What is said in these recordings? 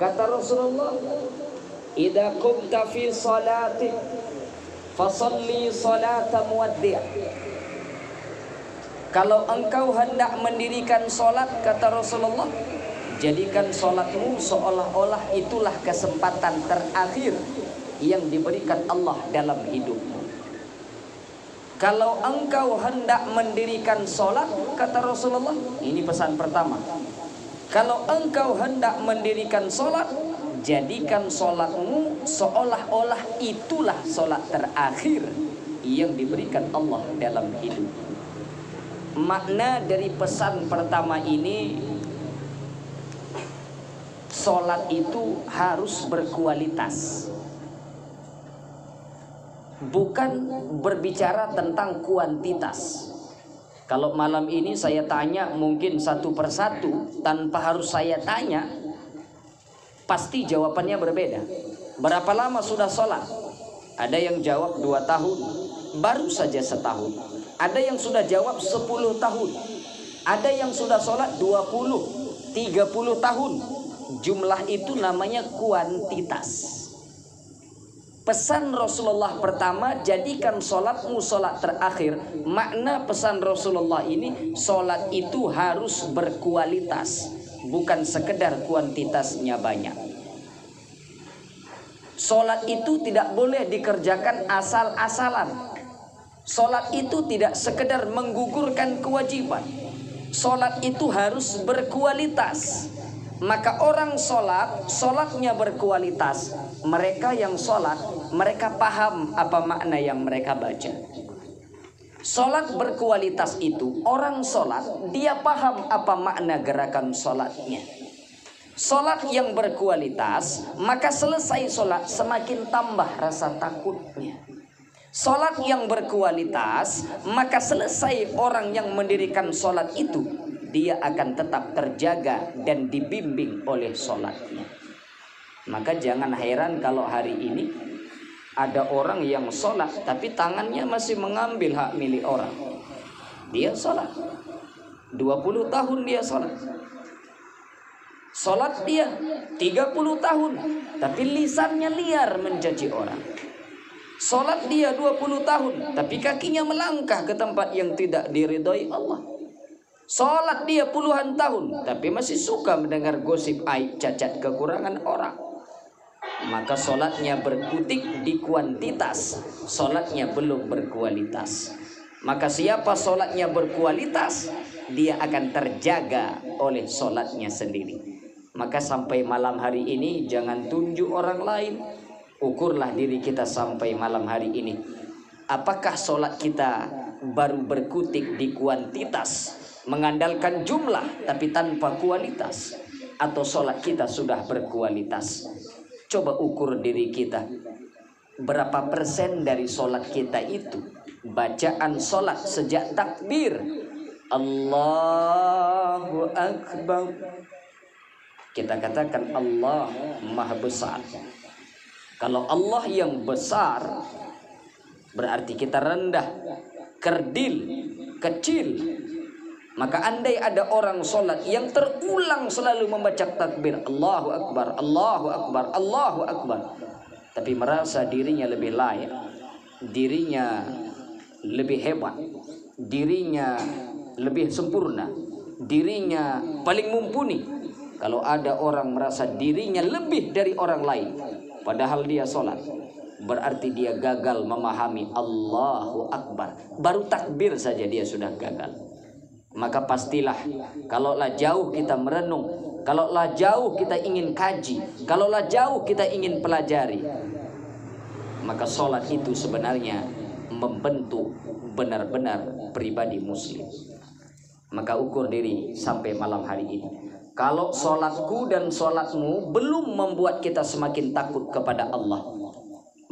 Kata Rasulullah, "Idza qumta fi salati fasalli salata muwaddi'." Kalau engkau hendak mendirikan solat, kata Rasulullah, jadikan solatmu seolah-olah itulah kesempatan terakhir yang diberikan Allah dalam hidupmu. Kalau engkau hendak mendirikan solat, kata Rasulullah, ini pesan pertama. Kalau engkau hendak mendirikan solat, jadikan solatmu seolah-olah itulah solat terakhir yang diberikan Allah dalam hidup. Makna dari pesan pertama ini, solat itu harus berkualitas. Bukan berbicara tentang kuantitas. Kalau malam ini saya tanya mungkin satu persatu tanpa harus saya tanya, pasti jawabannya berbeda. Berapa lama sudah sholat? Ada yang jawab 2 tahun, baru saja setahun. Ada yang sudah jawab 10 tahun. Ada yang sudah sholat 20, 30 tahun. Jumlah itu namanya kuantitas. Pesan Rasulullah pertama, jadikan solatmu solat terakhir. Makna pesan Rasulullah ini, solat itu harus berkualitas, bukan sekedar kuantitasnya banyak. Solat itu tidak boleh dikerjakan asal-asalan. Solat itu tidak sekedar menggugurkan kewajiban. Solat itu harus berkualitas. Maka orang sholat, sholatnya berkualitas. Mereka yang sholat, mereka paham apa makna yang mereka baca. Sholat berkualitas itu, orang sholat, dia paham apa makna gerakan sholatnya. Sholat yang berkualitas, maka selesai sholat semakin tambah rasa takutnya. Sholat yang berkualitas, maka selesai orang yang mendirikan sholat itu, dia akan tetap terjaga dan dibimbing oleh sholatnya. Maka jangan heran kalau hari ini ada orang yang sholat tapi tangannya masih mengambil hak milik orang. Dia sholat 20 tahun, dia sholat. Sholat dia 30 tahun, tapi lisannya liar mencaci orang. Sholat dia 20 tahun, tapi kakinya melangkah ke tempat yang tidak diridhoi Allah. Sholat dia puluhan tahun, tapi masih suka mendengar gosip aib, cacat, kekurangan orang. Maka sholatnya berkutik di kuantitas, sholatnya belum berkualitas. Maka siapa sholatnya berkualitas, dia akan terjaga oleh sholatnya sendiri. Maka sampai malam hari ini jangan tunjuk orang lain, ukurlah diri kita sampai malam hari ini. Apakah sholat kita baru berkutik di kuantitas, mengandalkan jumlah tapi tanpa kualitas, atau sholat kita sudah berkualitas? Coba ukur diri kita. Berapa persen dari sholat kita itu bacaan sholat sejak takbir Allahu Akbar, kita katakan Allah Maha Besar. Kalau Allah yang besar, berarti kita rendah, kerdil, kecil. Maka andai ada orang sholat yang terulang selalu membaca takbir Allahu Akbar, Allahu Akbar, Allahu Akbar, tapi merasa dirinya lebih layak, dirinya lebih hebat, dirinya lebih sempurna, dirinya paling mumpuni. Kalau ada orang merasa dirinya lebih dari orang lain, padahal dia sholat, berarti dia gagal memahami Allahu Akbar. Baru takbir saja dia sudah gagal. Maka pastilah, kalaulah jauh kita merenung, kalaulah jauh kita ingin kaji, kalaulah jauh kita ingin pelajari, maka sholat itu sebenarnya membentuk benar-benar pribadi muslim. Maka ukur diri sampai malam hari ini. Kalau sholatku dan sholatmu belum membuat kita semakin takut kepada Allah,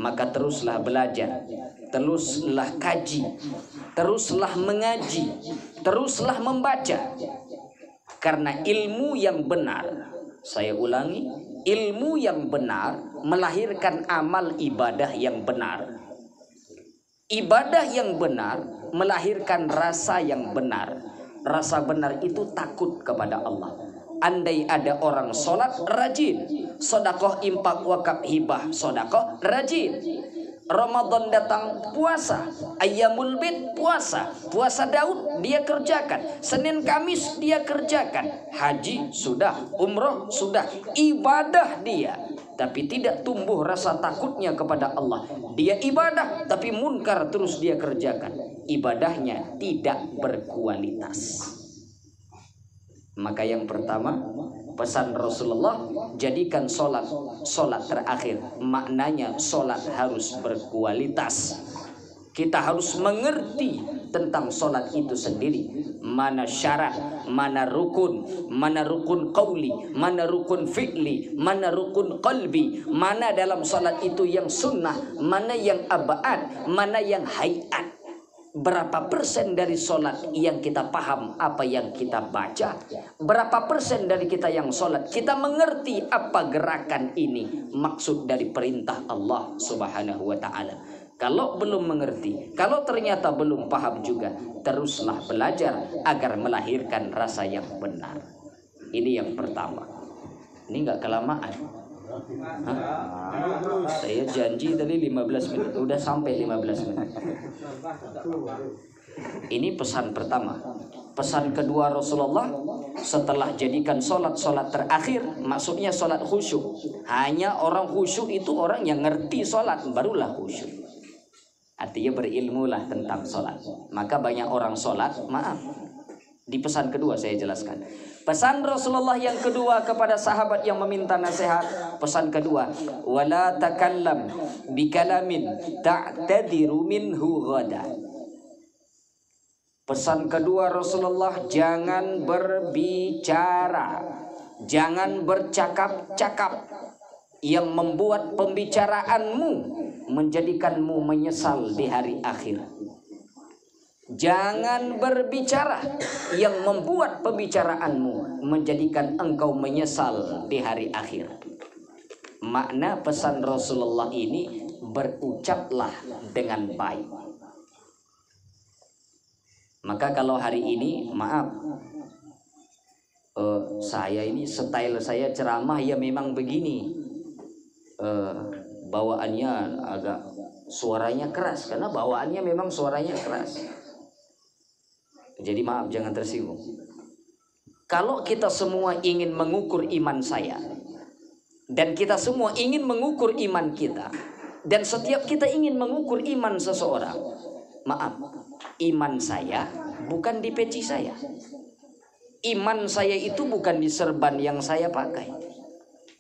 maka teruslah belajar, teruslah kaji, teruslah mengaji, teruslah membaca. Karena ilmu yang benar, saya ulangi, ilmu yang benar melahirkan amal ibadah yang benar. Ibadah yang benar melahirkan rasa yang benar. Rasa benar itu takut kepada Allah. Andai ada orang sholat rajin, sodakoh infak wakaf hibah sodakoh rajin. Ramadan datang puasa, Ayyamul Bid puasa, puasa Daud dia kerjakan, Senin Kamis dia kerjakan, haji sudah, umroh sudah, ibadah dia, tapi tidak tumbuh rasa takutnya kepada Allah. Dia ibadah tapi munkar terus dia kerjakan, ibadahnya tidak berkualitas. Maka yang pertama, pesan Rasulullah, jadikan solat terakhir. Maknanya solat harus berkualitas. Kita harus mengerti tentang solat itu sendiri. Mana syarat, mana rukun qauli, mana rukun fi'li, mana rukun qalbi, mana dalam solat itu yang sunnah, mana yang abad, mana yang hayat. Berapa persen dari sholat yang kita paham apa yang kita baca? Berapa persen dari kita yang sholat kita mengerti apa gerakan ini maksud dari perintah Allah Subhanahu wa ta'ala? Kalau belum mengerti, kalau ternyata belum paham juga, teruslah belajar agar melahirkan rasa yang benar. Ini yang pertama. Ini nggak kelamaan. Saya janji tadi 15 menit, udah sampai 15 menit. Ini pesan pertama. Pesan kedua Rasulullah, setelah jadikan solat terakhir, maksudnya solat khusyuk. Hanya orang khusyuk itu orang yang ngerti solat, barulah khusyuk. Artinya berilmulah tentang solat. Maka banyak orang solat, maaf. Di pesan kedua saya jelaskan. Pesan Rasulullah yang kedua kepada sahabat yang meminta nasihat, pesan kedua, wala takallam bikalamin ta'tadiru minhu ghada. Pesan kedua Rasulullah, jangan berbicara, jangan bercakap-cakap yang membuat pembicaraanmu menjadikanmu menyesal di hari akhir. Jangan berbicara yang membuat pembicaraanmu menjadikan engkau menyesal di hari akhir. Makna pesan Rasulullah ini, berucaplah dengan baik. Maka kalau hari ini, maaf, saya ini style saya ceramah ya memang begini, bawaannya agak suaranya keras karena bawaannya memang suaranya keras. Jadi maaf, jangan tersinggung. Kalau kita semua ingin mengukur iman saya, dan kita semua ingin mengukur iman kita, dan setiap kita ingin mengukur iman seseorang, maaf, iman saya bukan di peci saya. Iman saya itu bukan di serban yang saya pakai.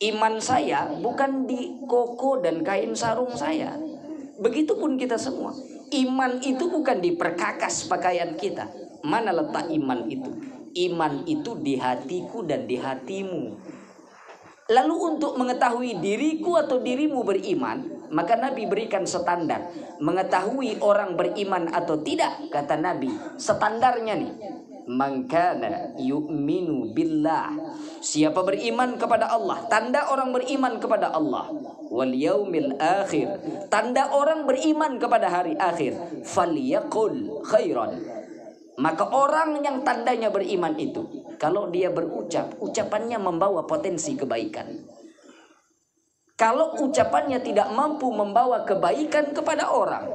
Iman saya bukan di koko dan kain sarung saya. Begitupun kita semua. Iman itu bukan di perkakas pakaian kita. Mana letak iman itu? Iman itu di hatiku dan di hatimu. Lalu untuk mengetahui diriku atau dirimu beriman, maka Nabi berikan standar. Mengetahui orang beriman atau tidak, kata Nabi, standarnya nih. Man kana yu'minu billah. Siapa beriman kepada Allah, tanda orang beriman kepada Allah. Wal yaumil akhir, tanda orang beriman kepada hari akhir. Falyaqul khairan. Maka orang yang tandanya beriman itu, kalau dia berucap, ucapannya membawa potensi kebaikan. Kalau ucapannya tidak mampu membawa kebaikan kepada orang,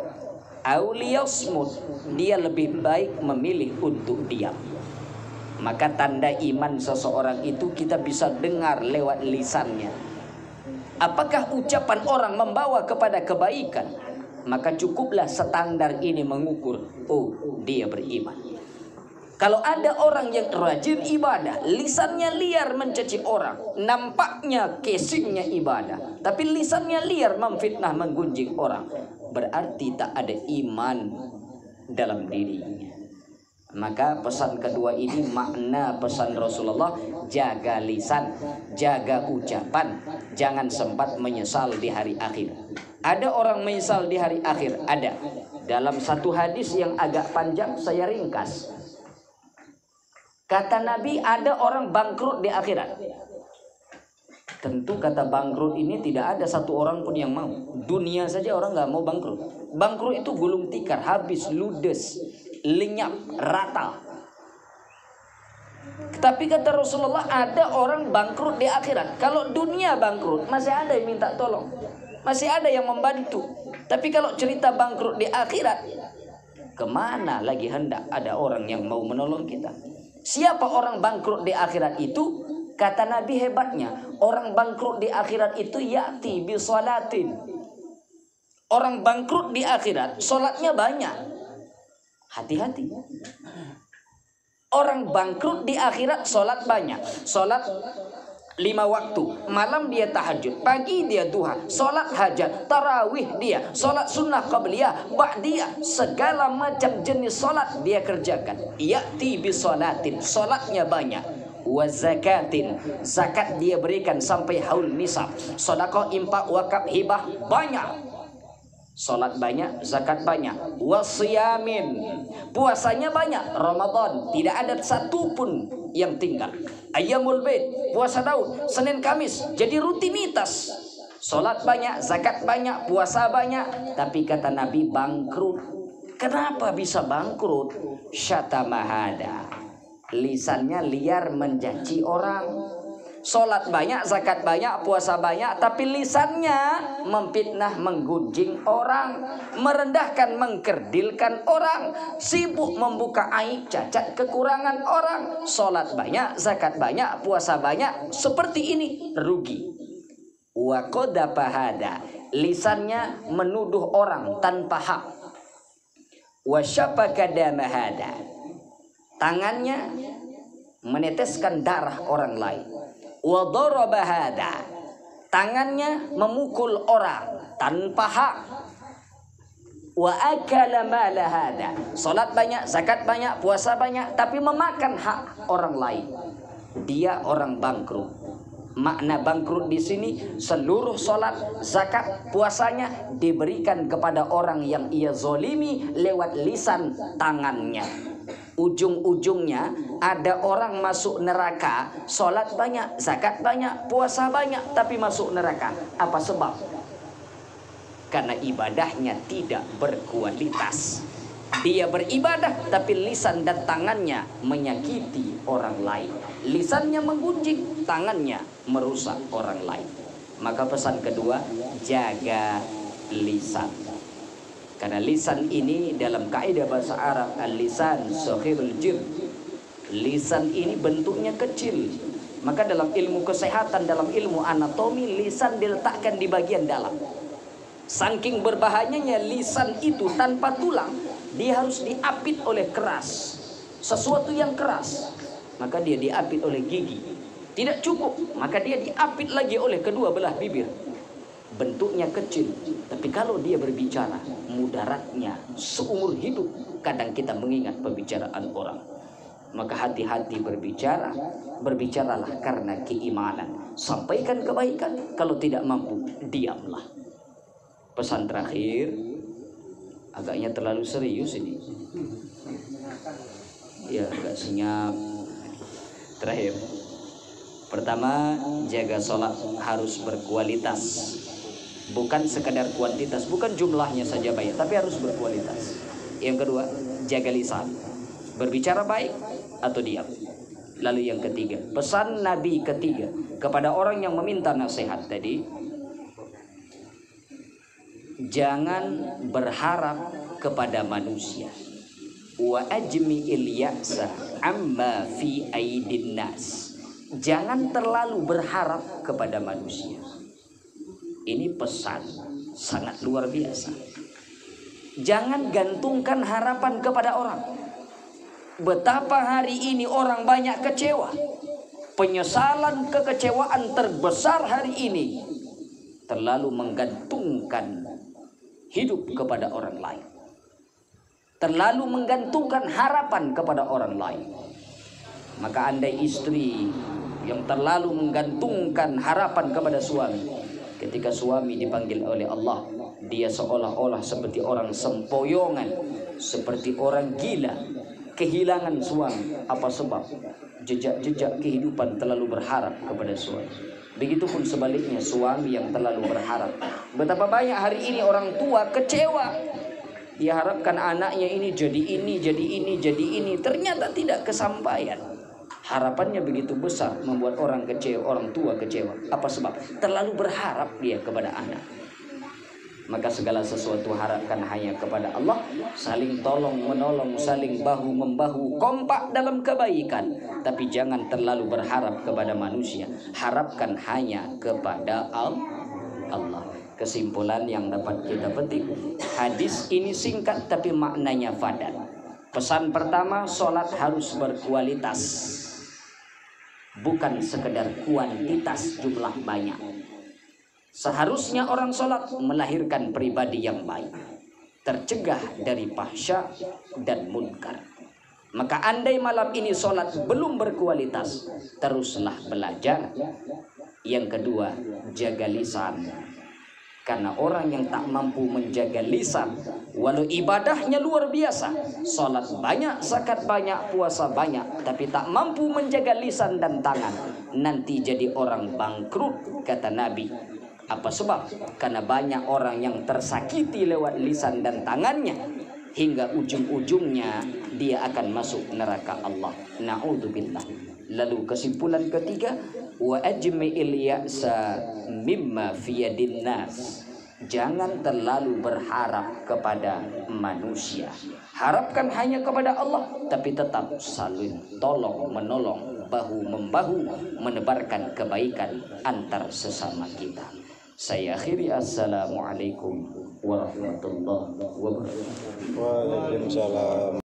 auliyasmut, dia lebih baik memilih untuk diam. Maka tanda iman seseorang itu kita bisa dengar lewat lisannya. Apakah ucapan orang membawa kepada kebaikan? Maka cukuplah standar ini mengukur, oh dia beriman. Kalau ada orang yang rajin ibadah, lisannya liar mencaci orang, nampaknya casingnya ibadah, tapi lisannya liar memfitnah, menggunjing orang, berarti tak ada iman dalam dirinya. Maka pesan kedua ini, makna pesan Rasulullah, jaga lisan, jaga ucapan, jangan sempat menyesal di hari akhir. Ada orang menyesal di hari akhir, ada. Dalam satu hadis yang agak panjang saya ringkas. Kata Nabi, ada orang bangkrut di akhirat. Tentu kata bangkrut ini tidak ada satu orang pun yang mau. Dunia saja orang nggak mau bangkrut. Bangkrut itu gulung tikar, habis, ludes, lenyap, rata. Tapi kata Rasulullah, ada orang bangkrut di akhirat. Kalau dunia bangkrut, masih ada yang minta tolong, masih ada yang membantu. Tapi kalau cerita bangkrut di akhirat, kemana lagi hendak ada orang yang mau menolong kita? Siapa orang bangkrut di akhirat itu? Kata Nabi hebatnya, orang bangkrut di akhirat itu ya'ti bi sholatin. Orang bangkrut di akhirat, sholatnya banyak. Hati-hati. Orang bangkrut di akhirat, sholat banyak. Sholat 5 waktu. Malam dia tahajud, pagi dia duha, sholat hajat, tarawih dia, sholat sunnah qabliyah, ba'diyah, segala macam jenis sholat dia kerjakan. Ya'ti bi sholatin, sholatnya banyak. Wa zakatin, zakat dia berikan sampai haul nisab. Sedekah, infak, wakaf, hibah banyak. Salat banyak, zakat banyak. Wa siyamin, puasanya banyak. Ramadan tidak ada satu pun yang tinggal. Ayyamul bait, puasa Daud, Senin Kamis jadi rutinitas. Salat banyak, zakat banyak, puasa banyak. Tapi kata Nabi bangkrut. Kenapa bisa bangkrut? Syatamahada, lisannya liar mencaci orang. Sholat banyak, zakat banyak, puasa banyak, tapi lisannya memfitnah, menggunjing orang, merendahkan, mengkerdilkan orang, sibuk membuka aib, cacat, kekurangan orang. Sholat banyak, zakat banyak, puasa banyak, seperti ini rugi. Wa qadafahada, lisannya menuduh orang tanpa hak. Wa syafaka damahada, tangannya meneteskan darah orang lain. Wa darabahada, tangannya memukul orang tanpa hak. Wa akala malahada, salat banyak, zakat banyak, puasa banyak, tapi memakan hak orang lain. Dia orang bangkrut. Makna bangkrut di sini, seluruh salat, zakat, puasanya diberikan kepada orang yang ia zolimi lewat lisan tangannya. Ujung-ujungnya ada orang masuk neraka, sholat banyak, zakat banyak, puasa banyak, tapi masuk neraka. Apa sebab? Karena ibadahnya tidak berkualitas. Dia beribadah tapi lisan dan tangannya menyakiti orang lain. Lisannya menggunjing, tangannya merusak orang lain. Maka pesan kedua, jaga lisan. Karena lisan ini dalam kaidah bahasa Arab, al-lisan saghirul jir. Lisan ini bentuknya kecil. Maka dalam ilmu kesehatan, dalam ilmu anatomi, lisan diletakkan di bagian dalam. Saking berbahayanya lisan itu tanpa tulang, dia harus diapit oleh keras. Sesuatu yang keras, maka dia diapit oleh gigi. Tidak cukup, maka dia diapit lagi oleh kedua belah bibir. Bentuknya kecil, tapi kalau dia berbicara, mudaratnya seumur hidup. Kadang kita mengingat pembicaraan orang. Maka hati-hati berbicara. Berbicaralah karena keimanan. Sampaikan kebaikan. Kalau tidak mampu, diamlah. Pesan terakhir, agaknya terlalu serius ini. Ya, agak senyap. Terakhir, pertama, jaga sholat harus berkualitas. Bukan sekadar kuantitas, bukan jumlahnya saja baik, tapi harus berkualitas. Yang kedua, jaga lisan, berbicara baik atau diam. Lalu yang ketiga, pesan Nabi ketiga kepada orang yang meminta nasihat tadi, jangan berharap kepada manusia. Wa ajmi'il ya'sa amma fi aidin nas. Jangan terlalu berharap kepada manusia. Ini pesan sangat luar biasa. Jangan gantungkan harapan kepada orang. Betapa hari ini orang banyak kecewa. Penyesalan, kekecewaan terbesar hari ini, terlalu menggantungkan hidup kepada orang lain. Terlalu menggantungkan harapan kepada orang lain. Maka andai istri yang terlalu menggantungkan harapan kepada suami, ketika suami dipanggil oleh Allah, dia seolah-olah seperti orang sempoyongan, seperti orang gila, kehilangan suami. Apa sebab? Jejak-jejak kehidupan terlalu berharap kepada suami. Begitupun sebaliknya, suami yang terlalu berharap. Betapa banyak hari ini orang tua kecewa. Dia harapkan anaknya ini jadi ini, jadi ini, jadi ini. Ternyata tidak kesampaian. Harapannya begitu besar, membuat orang kecewa, orang tua kecewa. Apa sebab? Terlalu berharap dia kepada anak. Maka segala sesuatu harapkan hanya kepada Allah. Saling tolong menolong, saling bahu membahu, kompak dalam kebaikan. Tapi jangan terlalu berharap kepada manusia. Harapkan hanya kepada Allah. Kesimpulan yang dapat kita petik, hadis ini singkat tapi maknanya padat. Pesan pertama, sholat harus berkualitas, bukan sekedar kuantitas jumlah banyak. Seharusnya orang sholat melahirkan pribadi yang baik, tercegah dari fahsya dan munkar. Maka andai malam ini sholat belum berkualitas, teruslah belajar. Yang kedua, jaga lisan. Karena orang yang tak mampu menjaga lisan, walau ibadahnya luar biasa, sholat banyak, zakat banyak, puasa banyak, tapi tak mampu menjaga lisan dan tangan, nanti jadi orang bangkrut, kata Nabi. Apa sebab? Karena banyak orang yang tersakiti lewat lisan dan tangannya, hingga ujung-ujungnya dia akan masuk neraka Allah. Na'udzubillah. Lalu kesimpulan ketiga, wa ajmi'il ya'sa mimma fi yadin nas. Jangan terlalu berharap kepada manusia. Harapkan hanya kepada Allah, tapi tetap saling tolong menolong, bahu membahu, menebarkan kebaikan antar sesama kita. Saya akhiri, assalamualaikum warahmatullahi wabarakatuh. Waalaikumsalam.